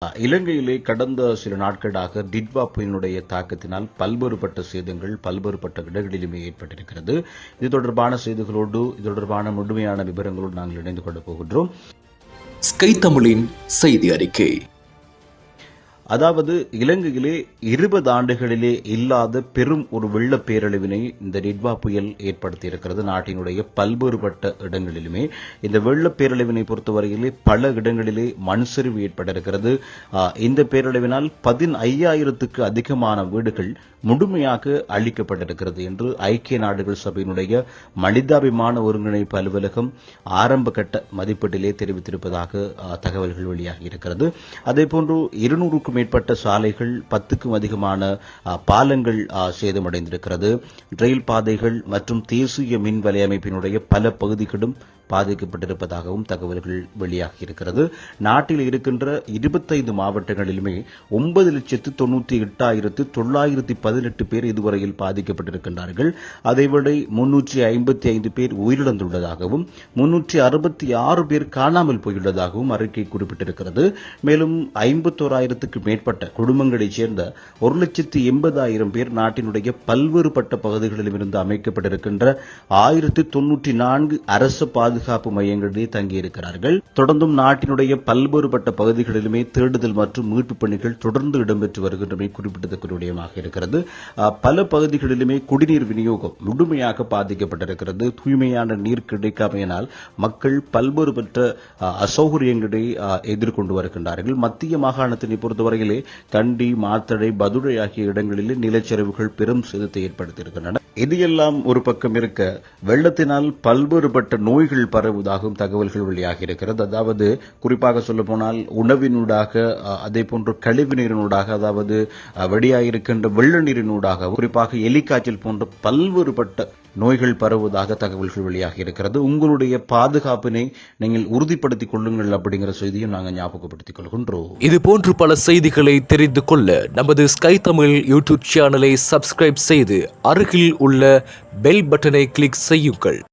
இலங்கையிலே கடந்த சில நாட்களாக டிட்வா புயலினுடைய தாக்கத்தினால் பல்வேறுபட்ட சேதங்கள் பல்வேறுபட்ட இடங்களிலுமே ஏற்பட்டிருக்கிறது. இது தொடர்பான செய்திகளோடு இது தொடர்பான முழுமையான விவரங்களோடு நாங்கள் இணைந்து கொள்ள போகின்றோம். ஸ்கை தமிழின் செய்தி அறிக்கை. அதாவது இலங்கையிலே 20 ஆண்டுகளிலே இல்லாத பெரும் ஒரு வெள்ள பேரழிவினை இந்த டிட்வா புயல் ஏற்படுத்தியிருக்கிறது. நாட்டினுடைய பல்வேறுபட்ட இடங்களிலுமே இந்த வெள்ள பேரழிவினை பொறுத்தவரையிலே பல இடங்களிலே மண் சரிவு ஏற்பட்டிருக்கிறது. இந்த பேரழிவினால் 15,000க்கு அதிகமான வீடுகள் முழுமையாக அழிக்கப்பட்டிருக்கிறது என்று ஐக்கிய நாடுகள் சபையினுடைய மனிதாபிமான ஒருங்கிணைப்பு அலுவலகம் ஆரம்ப கட்ட மதிப்பீட்டிலே தெரிவித்திருப்பதாக தகவல்கள் வெளியாகி இருக்கிறது. அதேபோன்று 200க்கும் மேற்பட்ட சாலைகள் 10க்கும் அதிகமான பாலங்கள் சேதமடைந்திருக்கிறது. ரயில் பாதைகள் மற்றும் தேசிய மின் வலையமைப்பினுடைய பல பகுதிகளும் பாதிக்கப்பட்டிருப்பதாகவும் தகவல்கள் வெளியாகி இருக்கிறது. நாட்டில் இருக்கின்ற 25 மாவட்டங்களிலுமே 9,98,918 பேர் இதுவரையில் பாதிக்கப்பட்டிருக்கின்றார்கள். அதைவிட 355 பேர் உயிரிழந்துள்ளதாகவும் 366 பேர் காணாமல் போயுள்ளதாகவும் அறிக்கை குறிப்பிட்டிருக்கிறது. மேலும் 51,000க்கு மேற்பட்ட குடும்பங்களைச் சேர்ந்த 1,80,000 பேர் நாட்டினுடைய பல்வேறுபட்ட பகுதிகளிலும் இருந்து அமைக்கப்பட்டிருக்கின்ற 1094 அரசு பாதுகாப்பு மையங்களிலே தங்கியிருக்கிறார்கள். தொடர்ந்தும் நாட்டினுடைய பல்வேறுபட்ட பகுதிகளிலுமே தேடுதல் மற்றும் மீட்பு பணிகள் தொடர்ந்து இடம்பெற்று வருகின்றமை குறிப்பிடத்தக்க விடயமாக இருக்கிறது. பல பகுதிகளிலுமே குடிநீர் விநியோகம் முழுமையாக பாதிக்கப்பட்டிருக்கிறது. தூய்மையான நீர் கிடைக்காமையினால் மக்கள் பல்வேறுபட்ட அசௌகரியங்களை எதிர்கொண்டு வருகின்றார்கள். மத்திய மாகாணத்தினை பொறுத்தவரையிலே கண்டி, மாத்தளை, பதுளை ஆகிய இடங்களிலே நிலச்சரிவுகள் பெரும் சேதத்தை ஏற்படுத்தியிருக்கின்றன. இது எல்லாம் ஒரு பக்கம் இருக்க, வெள்ளத்தினால் பல்வேறுபட்ட நோய்கள் பரவுவதாகவும் தகவல்கள் வெளியாகி இருக்கிறது. அதாவது குறிப்பாக சொல்ல போனால் உணவினூடாக, அதே போன்று கழிவு நீரினூடாக, அதாவது வெடியாயிருக்கின்ற வெள்ள நீரினூடாக, குறிப்பாக எலிக்காய்ச்சல் போன்ற பல்வேறுபட்ட நோய்கள் பரவுவதாக தகவல்கள் வெளியாகி இருக்கிறது. உங்களுடைய பாதுகாப்பினை நீங்கள் உறுதிப்படுத்திக் கொள்ளுங்கள் அப்படிங்கிற செய்தியும் நாங்கள் ஞாபகப்படுத்திக் கொள்கின்றோம். இதுபோன்று பல செய்திகளை தெரிந்து கொள்ள நமது ஸ்கை தமிழ் யூடியூப் சேனலை சப்ஸ்கிரைப் செய்து அருகில் உள்ள பெல் பட்டனை கிளிக் செய்யுங்கள்.